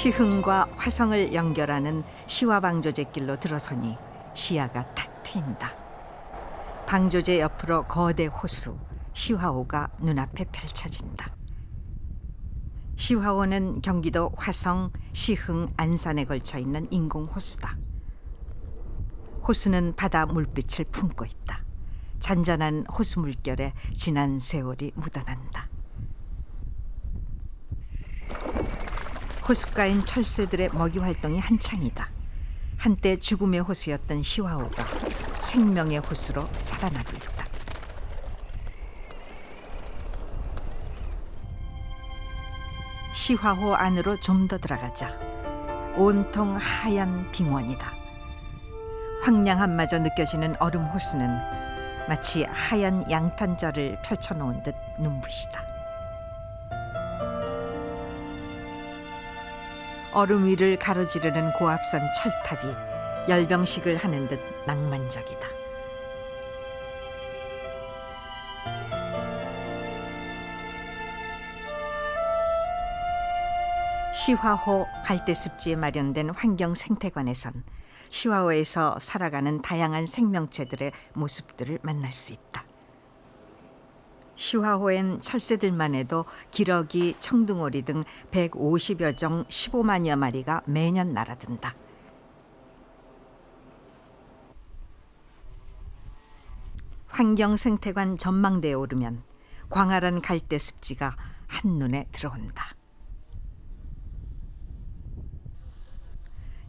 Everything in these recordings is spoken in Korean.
시흥과 화성을 연결하는 시화방조제길로 들어서니 시야가 탁 트인다. 방조제 옆으로 거대 호수 시화호가 눈앞에 펼쳐진다. 시화호는 경기도 화성, 시흥, 안산에 걸쳐 있는 인공호수다. 호수는 바다 물빛을 품고 있다. 잔잔한 호수 물결에 지난 세월이 묻어난다. 호숫가인 철새들의 먹이 활동이 한창이다. 한때 죽음의 호수였던 시화호가 생명의 호수로 살아나고 있다. 시화호 안으로 좀 더 들어가자. 온통 하얀 빙원이다. 황량함마저 느껴지는 얼음 호수는 마치 하얀 양탄자를 펼쳐놓은 듯 눈부시다. 얼음 위를 가로지르는 고압선 철탑이 열병식을 하는 듯 낭만적이다. 시화호 갈대습지에 마련된 환경생태관에선 시화호에서 살아가는 다양한 생명체들의 모습들을 만날 수 있다. 시화호엔 철새들만 해도 기러기, 청둥오리 등 150여 종 15만여 마리가 매년 날아든다. 환경생태관 전망대에 오르면 광활한 갈대습지가 한눈에 들어온다.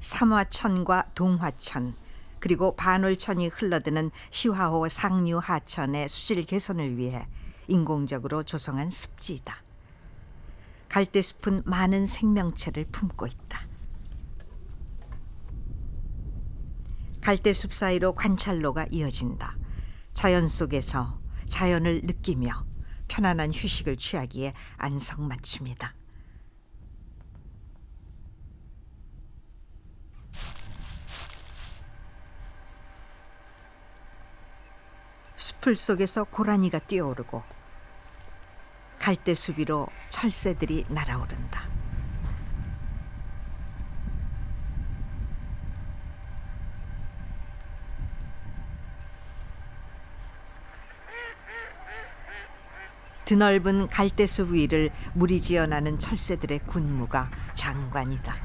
삼화천과 동화천 그리고 반월천이 흘러드는 시화호 상류 하천의 수질 개선을 위해 인공적으로 조성한 습지이다. 갈대숲은 많은 생명체를 품고 있다. 갈대숲 사이로 관찰로가 이어진다. 자연 속에서 자연을 느끼며 편안한 휴식을 취하기에 안성맞춤이다. 숲을 속에서 고라니가 뛰어오르고 갈대숲 위로 철새들이 날아오른다. 드넓은 갈대숲 위를 물이 지어나는 철새들의 군무가 장관이다.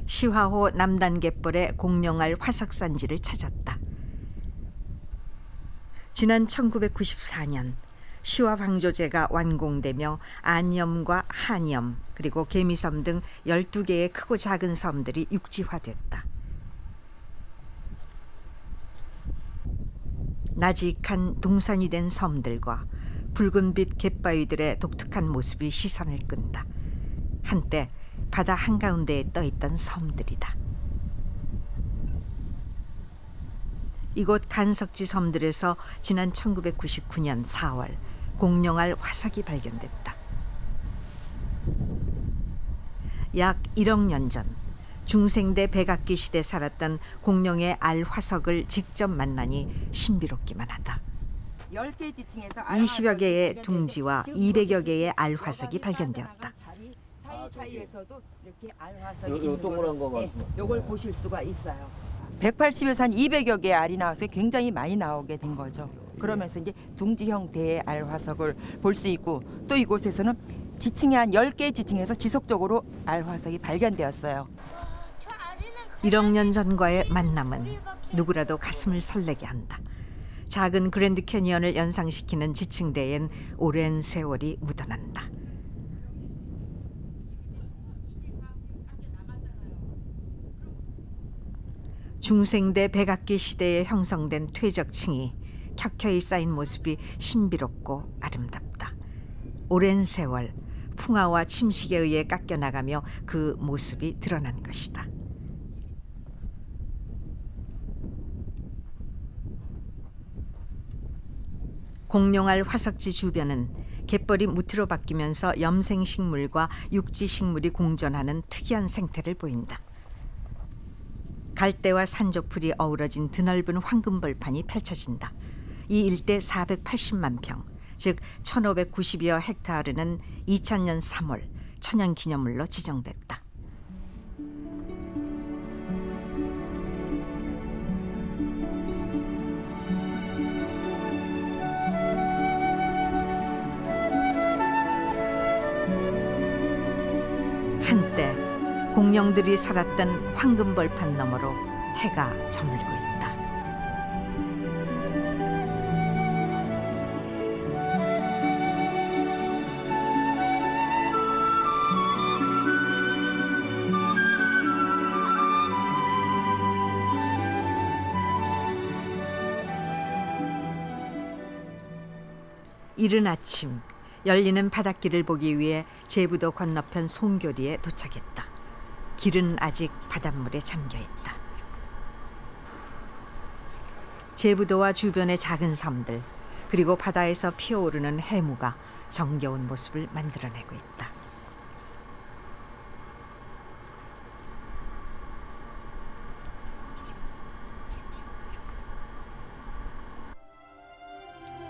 시화호 남단갯벌의 공룡알 화석산지를 찾았다. 지난 1994년 시화방조제가 완공되며 안염과 한염 그리고 개미섬 등 12개의 크고 작은 섬들이 육지화됐다. 나직한 동산이 된 섬들과 붉은빛 갯바위들의 독특한 모습이 시선을 끈다. 한때 바다 한가운데에 떠있던 섬들이다. 이곳 간석지 섬들에서 지난 1999년 4월 공룡알 화석이 발견됐다. 약 1억 년 전 중생대 백악기 시대 살았던 공룡의 알 화석을 직접 만나니 신비롭기만 하다. 20여 개의 둥지와 200여 개의 알 화석이 발견되었다. 사이에서도 이렇게 알 화석이 있는 걸 요걸 보실 수가 있어요. 180에서 한 200여 개의 알이 나와서 굉장히 많이 나오게 된 거죠. 그러면서 이제 둥지 형태의 알 화석을 볼 수 있고 또 이곳에서는 지층이 한 10개의 지층에서 지속적으로 알 화석이 발견되었어요. 1억 년 전과의 만남은 누구라도 가슴을 설레게 한다. 작은 그랜드 캐니언을 연상시키는 지층대엔 오랜 세월이 묻어난다. 중생대 백악기 시대에 형성된 퇴적층이 켜켜이 쌓인 모습이 신비롭고 아름답다. 오랜 세월 풍화와 침식에 의해 깎여나가며 그 모습이 드러난 것이다. 공룡알 화석지 주변은 갯벌이 무트로 바뀌면서 염생식물과 육지식물이 공존하는 특이한 생태를 보인다. 갈대와 산조풀이 어우러진 드넓은 황금벌판이 펼쳐진다. 이 일대 480만 평, 즉 1590여 헥타르는 2000년 3월 천연기념물로 지정됐다. 한때 공룡들이 살았던 황금벌판 너머로 해가 저물고 있다. 이른 아침 열리는 바닷길을 보기 위해 제부도 건너편 송교리에 도착했다. 길은 아직 바닷물에 잠겨 있다. 제부도와 주변의 작은 섬들 그리고 바다에서 피어오르는 해무가 정겨운 모습을 만들어내고 있다.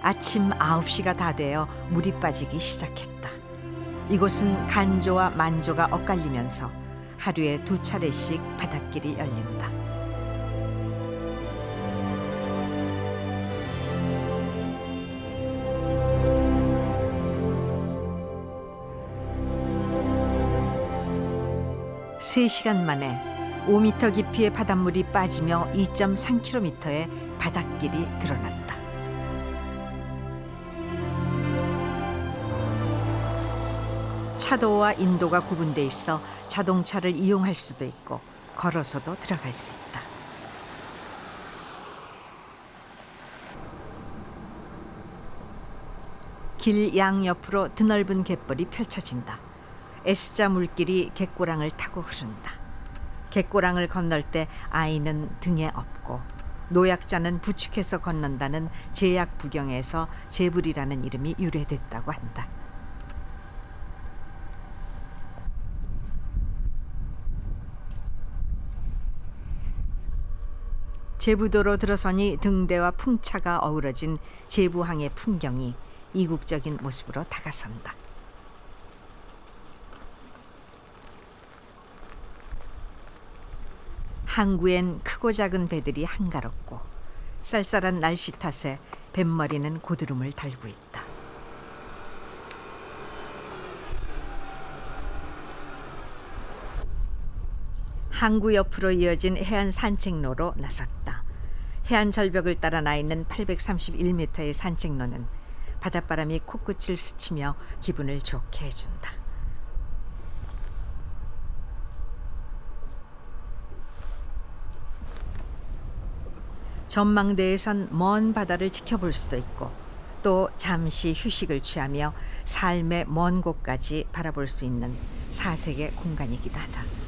아침 9시가 다 되어 물이 빠지기 시작했다. 이곳은 간조와 만조가 엇갈리면서 하루에 2차례씩 바닷길이 열린다. (3시간) 만에 5m 깊이의 바닷물이 빠지며 2.3km의 바닷길이 드러났다. 차도와 인도가 구분돼 있어 자동차를 이용할 수도 있고 걸어서도 들어갈 수 있다. 길 양옆으로 드넓은 갯벌이 펼쳐진다. S자 물길이 갯고랑을 타고 흐른다. 갯고랑을 건널 때 아이는 등에 업고 노약자는 부축해서 건넌다는 제약 부경에서 제불이라는 이름이 유래됐다고 한다. 제부도로 들어서니 등대와 풍차가 어우러진 제부항의 풍경이 이국적인 모습으로 다가선다. 항구엔 크고 작은 배들이 한가롭고 쌀쌀한 날씨 탓에 뱃머리는 고드름을 달고 있다. 항구 옆으로 이어진 해안 산책로로 나섰다. 해안 절벽을 따라 나 있는 831m의 산책로는 바닷바람이 코끝을 스치며 기분을 좋게 해준다. 전망대에선 먼 바다를 지켜볼 수도 있고 또 잠시 휴식을 취하며 삶의 먼 곳까지 바라볼 수 있는 사색의 공간이기도 하다.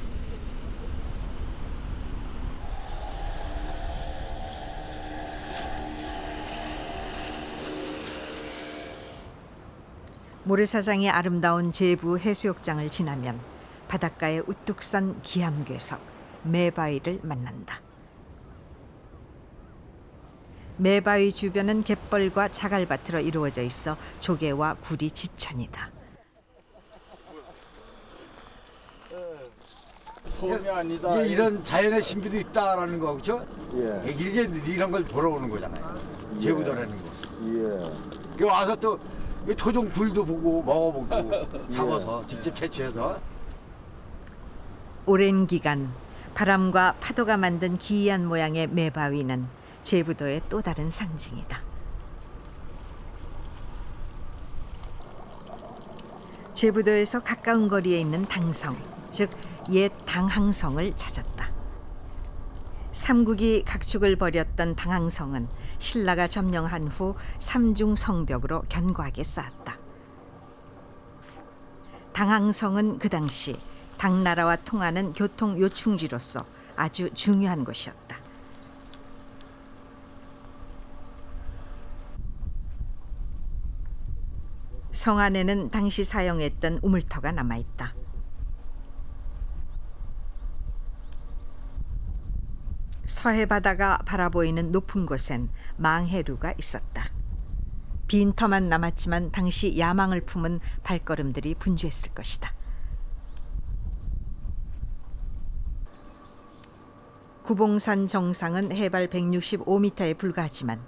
모래사장이 아름다운 제부 해수욕장을 지나면 바닷가에 우뚝 선 기암괴석 매바위를 만난다. 매바위 주변은 갯벌과 자갈밭으로 이루어져 있어 조개와 굴이 지천이다. 소음이 아니다. 이게 이런 자연의 신비도 있다라는 거 그렇죠? 예. 이게 이런 걸 돌아오는 거잖아요. 제부도라는 거. 예. 그 와서 또 토종 굴도 보고 먹어보고 잡아서 직접 채취해서. 오랜 기간 바람과 파도가 만든 기이한 모양의 매바위는 제부도의 또 다른 상징이다. 제부도에서 가까운 거리에 있는 당성, 즉 옛 당항성을 찾았다. 삼국이 각축을 벌였던 당항성은 신라가 점령한 후 삼중 성벽으로 견고하게 쌓았다. 당항성은 그 당시 당나라와 통하는 교통 요충지로서 아주 중요한 곳이었다. 성 안에는 당시 사용했던 우물터가 남아있다. 서해 바다가 바라보이는 높은 곳엔 망해루가 있었다. 빈 터만 남았지만 당시 야망을 품은 발걸음들이 분주했을 것이다. 구봉산 정상은 해발 165m에 불과하지만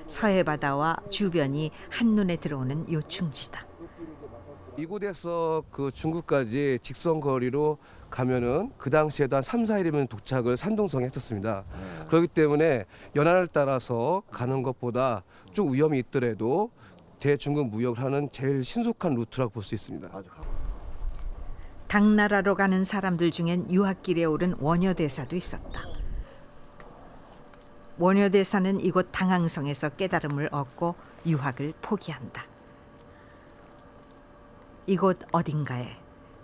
서해 바다와 주변이 한눈에 들어오는 요충지다. 이곳에서 그 중국까지 직선 거리로 가면은 그 당시에도 한 3, 4일이면 도착을 산동성에 했었습니다. 그렇기 때문에 연안을 따라서 가는 것보다 좀 위험이 있더라도 대중국 무역을 하는 제일 신속한 루트라고 볼 수 있습니다. 당나라로 가는 사람들 중엔 유학길에 오른 원효대사도 있었다. 원효대사는 이곳 당항성에서 깨달음을 얻고 유학을 포기한다. 이곳 어딘가에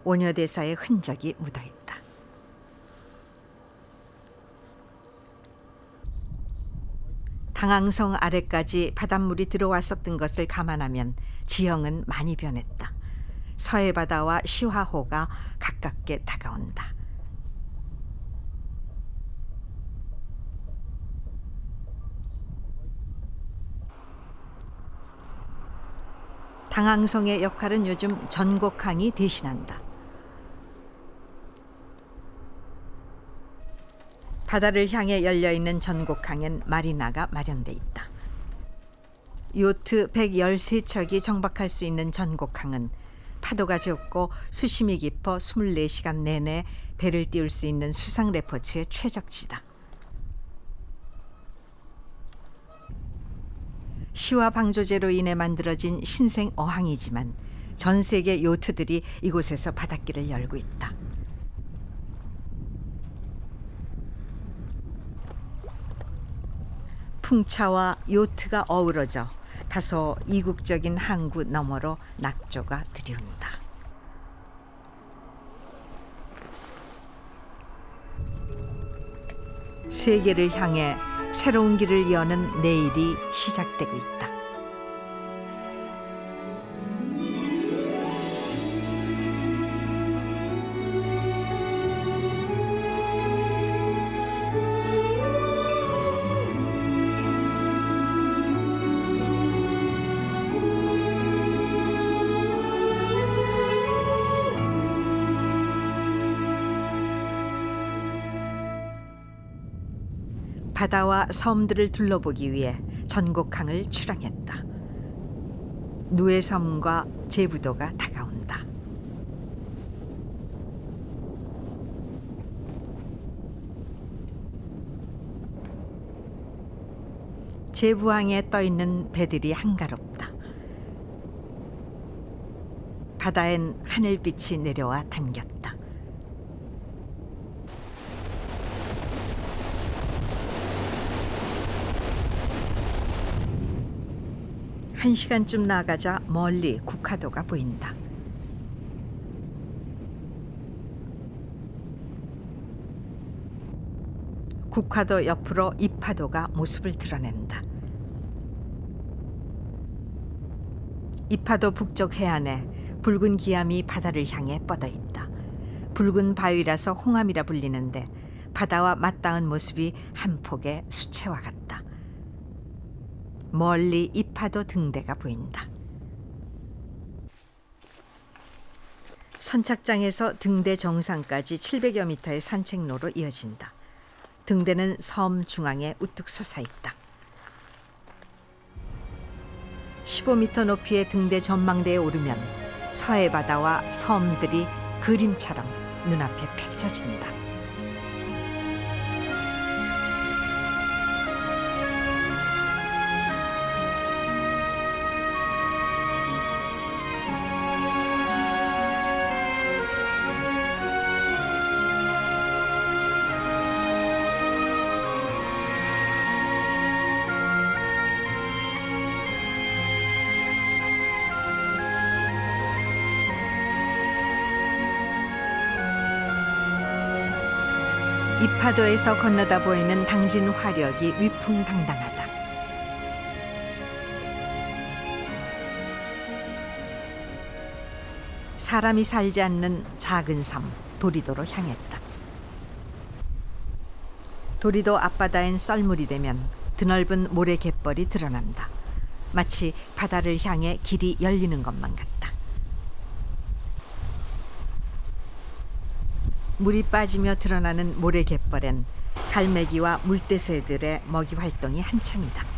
원효대사의 흔적이 묻어있다. 당항성 아래까지 바닷물이 들어왔었던 것을 감안하면 지형은 많이 변했다. 서해 바다와 시화호가 가깝게 다가온다. 당항성의 역할은 요즘 전곡항이 대신한다. 바다를 향해 열려있는 전곡항엔 마리나가 마련돼 있다. 요트 113척이 정박할 수 있는 전곡항은 파도가 적고 수심이 깊어 24시간 내내 배를 띄울 수 있는 수상 레포츠의 최적지다. 시와 방조제로 인해 만들어진 신생 어항이지만 전 세계 요트들이 이곳에서 바닷길을 열고 있다. 풍차와 요트가 어우러져 다소 이국적인 항구 너머로 낙조가 들이운다. 세계를 향해 새로운 길을 여는 내일이 시작되고 있다. 바다와 섬들을 둘러보기 위해 전곡항을 출항했다. 누에섬과 제부도가 다가온다. 제부항에 떠있는 배들이 한가롭다. 바다엔 하늘빛이 내려와 담겼다. 1시간쯤 나가자 멀리 국화도가 보인다. 국화도 옆으로 이파도가 모습을 드러낸다. 이파도 북쪽 해안에 붉은 기암이 바다를 향해 뻗어 있다. 붉은 바위라서 홍암이라 불리는데 바다와 맞닿은 모습이 한 폭의 수채화 같다. 멀리 이파도 등대가 보인다. 선착장에서 등대 정상까지 700여 미터의 산책로로 이어진다. 등대는 섬 중앙에 우뚝 솟아있다. 15m 높이의 등대 전망대에 오르면 서해 바다와 섬들이 그림처럼 눈앞에 펼쳐진다. 이파도에서 건너다 보이는 당진 화력이 위풍당당하다. 사람이 살지 않는 작은 섬 도리도로 향했다. 도리도 앞바다엔 썰물이 되면 드넓은 모래 갯벌이 드러난다. 마치 바다를 향해 길이 열리는 것만 같다. 물이 빠지며 드러나는 모래 갯벌엔 갈매기와 물대새들의 먹이 활동이 한창이다.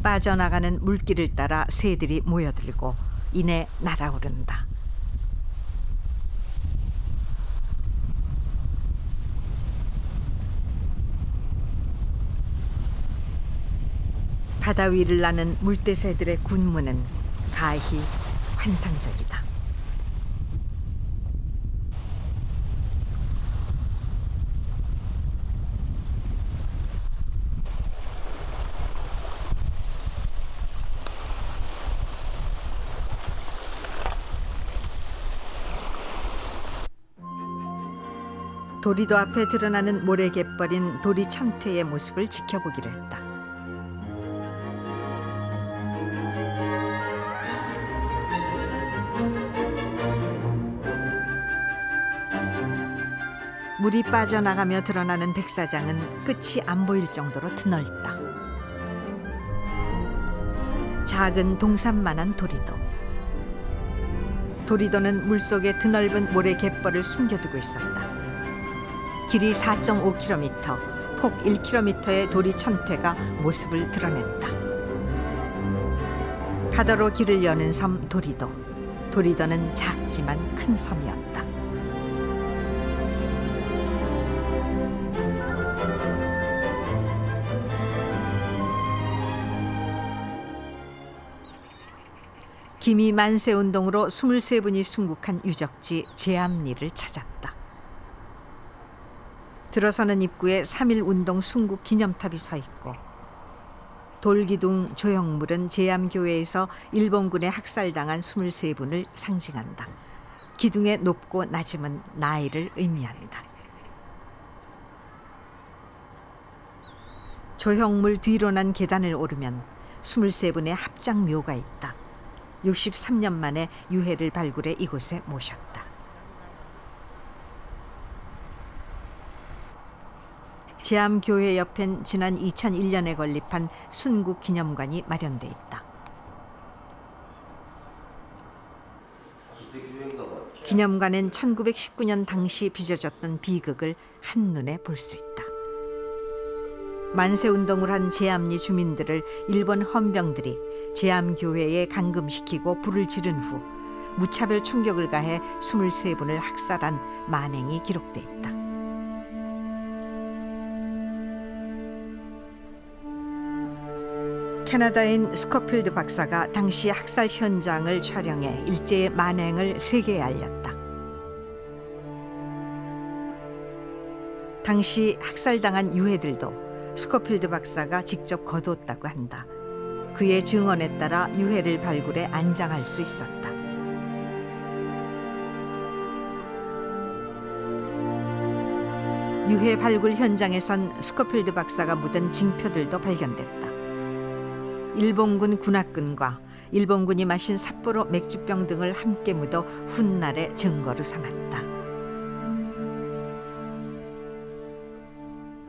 빠져나가는 물길을 따라 새들이 모여들고 이내 날아오른다. 바다 위를 나는 물대새들의 군무는 가히 환상적이다. 도리도 앞에 드러나는 모래 갯벌인 도리 천퇴의 모습을 지켜보기로 했다. 물이 빠져나가며 드러나는 백사장은 끝이 안 보일 정도로 드넓다. 작은 동산만한 도리도. 도리도는 물속에 드넓은 모래 갯벌을 숨겨두고 있었다. 길이 4.5km, 폭 1km의 도리 천퇴가 모습을 드러냈다. 바다로 길을 여는 섬 도리도. 도리도는 작지만 큰 섬이었다. 기미 만세 운동으로 23분이 순국한 유적지 제암리를 찾았다. 들어서는 입구에 3.1 운동 순국 기념탑이 서 있고 돌기둥 조형물은 제암교회에서 일본군에 학살당한 23분을 상징한다. 기둥의 높고 낮음은 나이를 의미한다. 조형물 뒤로 난 계단을 오르면 23분의 합장묘가 있다. 63년 만에 유해를 발굴해 이곳에 모셨다. 제암교회 옆엔 지난 2001년에 건립한 순국기념관이 마련돼 있다. 기념관엔 1919년 당시 빚어졌던 비극을 한눈에 볼 수 있다. 만세운동을 한 제암리 주민들을 일본 헌병들이 제암교회에 감금시키고 불을 지른 후 무차별 총격을 가해 23분을 학살한 만행이 기록돼 있다. 캐나다인 스코필드 박사가 당시 학살 현장을 촬영해 일제의 만행을 세계에 알렸다. 당시 학살당한 유해들도 스코필드 박사가 직접 거뒀다고 한다. 그의 증언에 따라 유해를 발굴해 안장할 수 있었다. 유해 발굴 현장에선 스코필드 박사가 묻은 징표들도 발견됐다. 일본군 군악근과 일본군이 마신 삿포로 맥주병 등을 함께 묻어 훗날의 증거로 삼았다.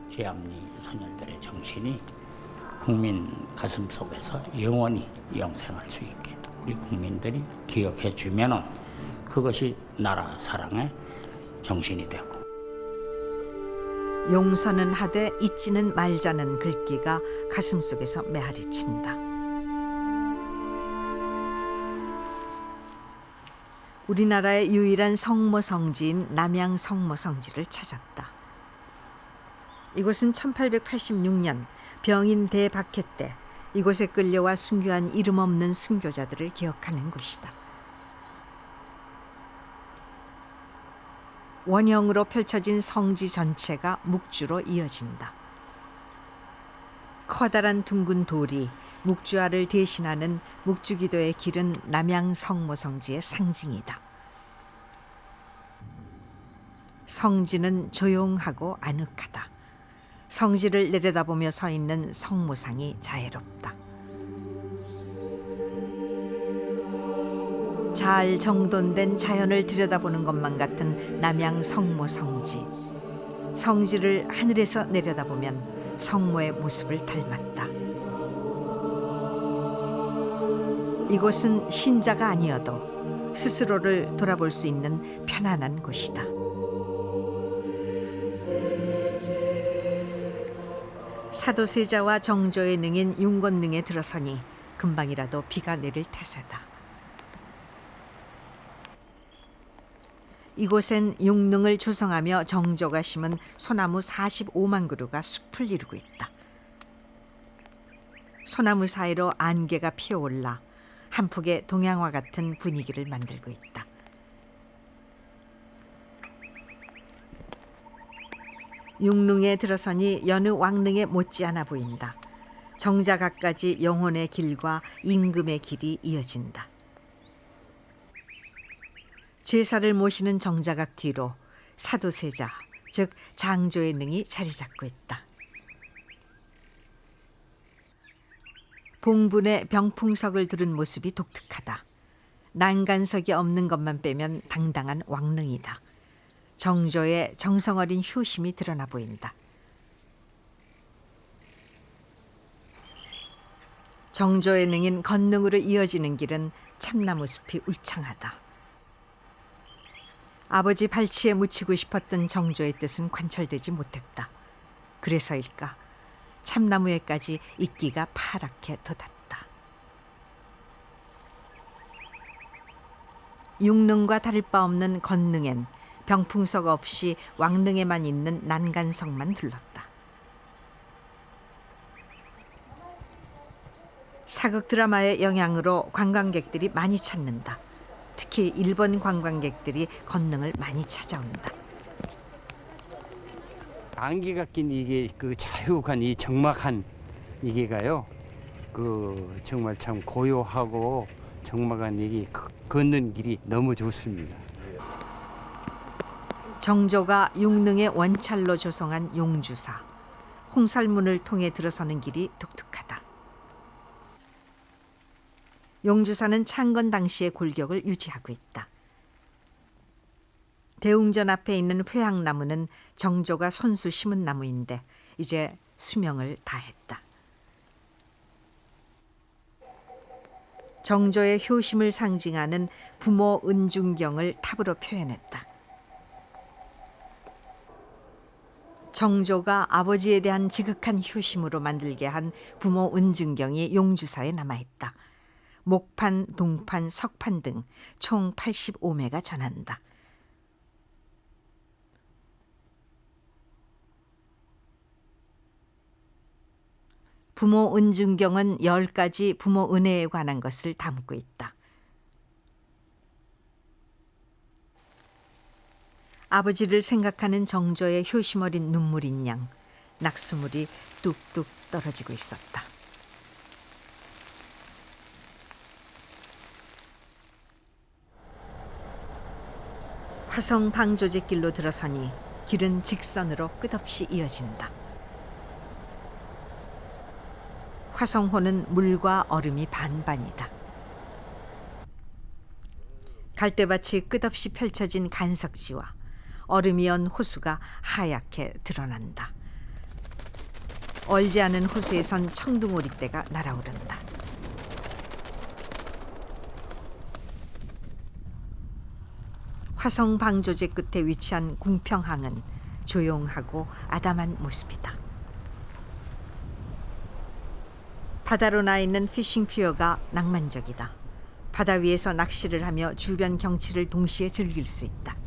제암리 소년들의 정신이 국민 가슴 속에서 영원히 영생할 수 있게 우리 국민들이 기억해 주면은 그것이 나라 사랑의 정신이 되고. 용서는 하되 잊지는 말자는 글귀가 가슴 속에서 메아리친다. 우리나라의 유일한 성모성지인 남양 성모성지를 찾았다. 이곳은 1886년 병인 대박해 때 이곳에 끌려와 순교한 이름 없는 순교자들을 기억하는 곳이다. 원형으로 펼쳐진 성지 전체가 묵주로 이어진다. 커다란 둥근 돌이 묵주화를 대신하는 묵주기도의 길은 남양 성모성지의 상징이다. 성지는 조용하고 아늑하다. 성지를 내려다보며 서 있는 성모상이 자애롭다. 잘 정돈된 자연을 들여다보는 것만 같은 남양 성모 성지. 성지를 하늘에서 내려다보면 성모의 모습을 닮았다. 이곳은 신자가 아니어도 스스로를 돌아볼 수 있는 편안한 곳이다. 사도세자와 정조의 능인 윤건능에 들어서니 금방이라도 비가 내릴 태세다. 이곳엔 육능을 조성하며 정조가 심은 소나무 45만 그루가 숲을 이루고 있다. 소나무 사이로 안개가 피어올라 한 폭의 동양화 같은 분위기를 만들고 있다. 육릉에 들어서니 여느 왕릉에 못지않아 보인다. 정자각까지 영혼의 길과 임금의 길이 이어진다. 제사를 모시는 정자각 뒤로 사도세자, 즉 장조의 능이 자리 잡고 있다. 봉분의 병풍석을 두른 모습이 독특하다. 난간석이 없는 것만 빼면 당당한 왕릉이다. 정조의 정성어린 효심이 드러나 보인다. 정조의 능인 건능으로 이어지는 길은 참나무 숲이 울창하다. 아버지 발치에 묻히고 싶었던 정조의 뜻은 관철되지 못했다. 그래서일까 참나무에까지 이끼가 파랗게 돋았다. 육릉과 다를 바 없는 건능엔 병풍석 없이 왕릉에만 있는 난간석만 둘렀다. 사극 드라마의 영향으로 관광객들이 많이 찾는다. 특히 일본 관광객들이 건능을 많이 찾아온다. 안개가 낀 이게 그 자유한 이 적막한 이게가요. 그 정말 참 고요하고 적막한 이게 걷는 길이 너무 좋습니다. 정조가 육릉의 원찰로 조성한 용주사, 홍살문을 통해 들어서는 길이 독특하다. 용주사는 창건 당시의 골격을 유지하고 있다. 대웅전 앞에 있는 회양나무는 정조가 손수 심은 나무인데 이제 수명을 다했다. 정조의 효심을 상징하는 부모 은중경을 탑으로 표현했다. 정조가 아버지에 대한 지극한 효심으로 만들게 한 부모 은중경이 용주사에 남아있다. 목판, 동판, 석판 등 총 85매가 전한다. 부모 은중경은 10가지 부모 은혜에 관한 것을 담고 있다. 아버지를 생각하는 정조의 효심 어린 눈물인 양 낙수물이 뚝뚝 떨어지고 있었다. 화성 방조제길로 들어서니 길은 직선으로 끝없이 이어진다. 화성호는 물과 얼음이 반반이다. 갈대밭이 끝없이 펼쳐진 간석지와 얼음이 연 호수가 하얗게 드러난다. 얼지 않은 호수에선 청둥오리떼가 날아오른다. 화성 방조제 끝에 위치한 궁평항은 조용하고 아담한 모습이다. 바다로 나 있는 피싱 피어가 낭만적이다. 바다 위에서 낚시를 하며 주변 경치를 동시에 즐길 수 있다.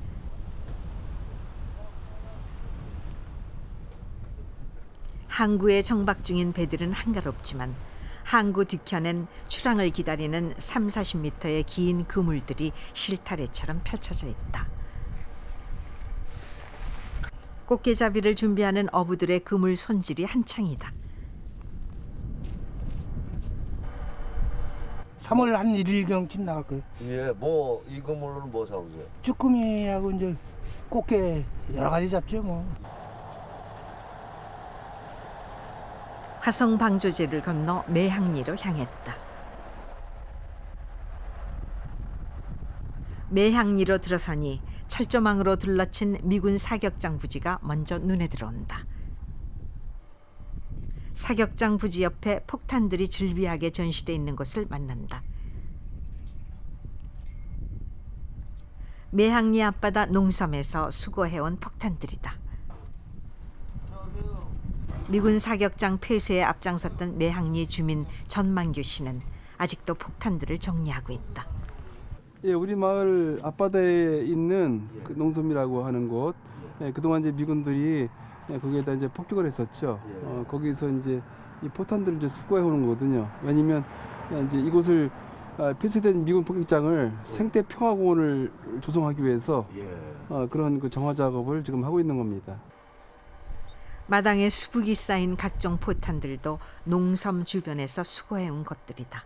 항구에 정박 중인 배들은 한가롭지만 항구 뒤편엔 출항을 기다리는 30-40m의 긴 그물들이 실타래처럼 펼쳐져 있다. 꽃게잡이를 준비하는 어부들의 그물 손질이 한창이다. 3월 한 1일경쯤 나갈 거예요. 예, 뭐 이 그물로는 뭐 사오세요? 쭈꾸미하고 이제 꽃게 여러 가지 잡죠 뭐. 화성 방조제를 건너 매항리로 향했다. 매항리로 들어서니 철조망으로 둘러친 미군 사격장 부지가 먼저 눈에 들어온다. 사격장 부지 옆에 폭탄들이 즐비하게 전시돼 있는 곳을 만난다. 매항리 앞바다 농섬에서 수거해온 폭탄들이다. 미군 사격장 폐쇄에 앞장섰던 매항리 주민 전만규 씨는 아직도 폭탄들을 정리하고 있다. 예, 우리 마을 앞바다에 있는 그 농섬이라고 하는 곳, 그동안 이제 미군들이 거기에다 이제 폭격을 했었죠. 거기서 이제 이 포탄들을 이제 수거해 오는 거거든요. 왜냐면 이제 이곳을 폐쇄된 미군 폭격장을 생태 평화공원을 조성하기 위해서 그런 그 정화 작업을 지금 하고 있는 겁니다. 마당에 수북이 쌓인 각종 포탄들도 농섬 주변에서 수거해 온 것들이다.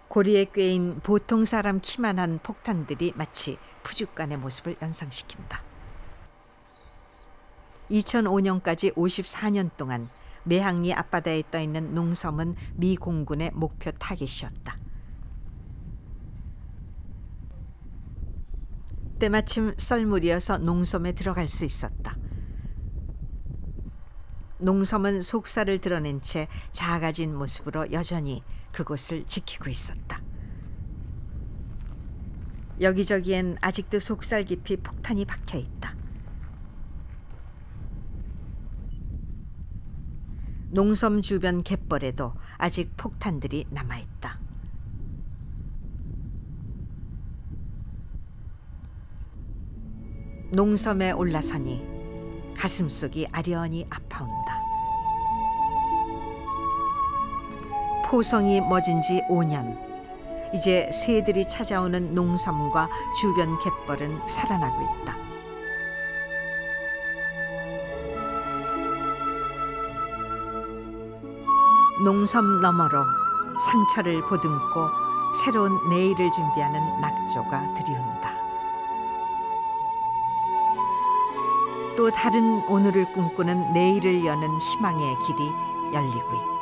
고리에 꿰인 보통 사람 키만한 폭탄들이 마치 푸죽간의 모습을 연상시킨다. 2005년까지 54년 동안 매항리 앞바다에 떠있는 농섬은 미 공군의 목표 타깃이었다. 때마침 썰물이어서 농섬에 들어갈 수 있었다. 농섬은 속살을 드러낸 채 작아진 모습으로 여전히 그곳을 지키고 있었다. 여기저기엔 아직도 속살 깊이 폭탄이 박혀 있다. 농섬 주변 갯벌에도 아직 폭탄들이 남아 있다. 농섬에 올라서니 가슴속이 아련히 아파온다. 포성이 멎은 지 5년. 이제 새들이 찾아오는 농섬과 주변 갯벌은 살아나고 있다. 농섬 너머로 상처를 보듬고 새로운 내일을 준비하는 낙조가 들이운다. 또 다른 오늘을 꿈꾸는 내일을 여는 희망의 길이 열리고 있다.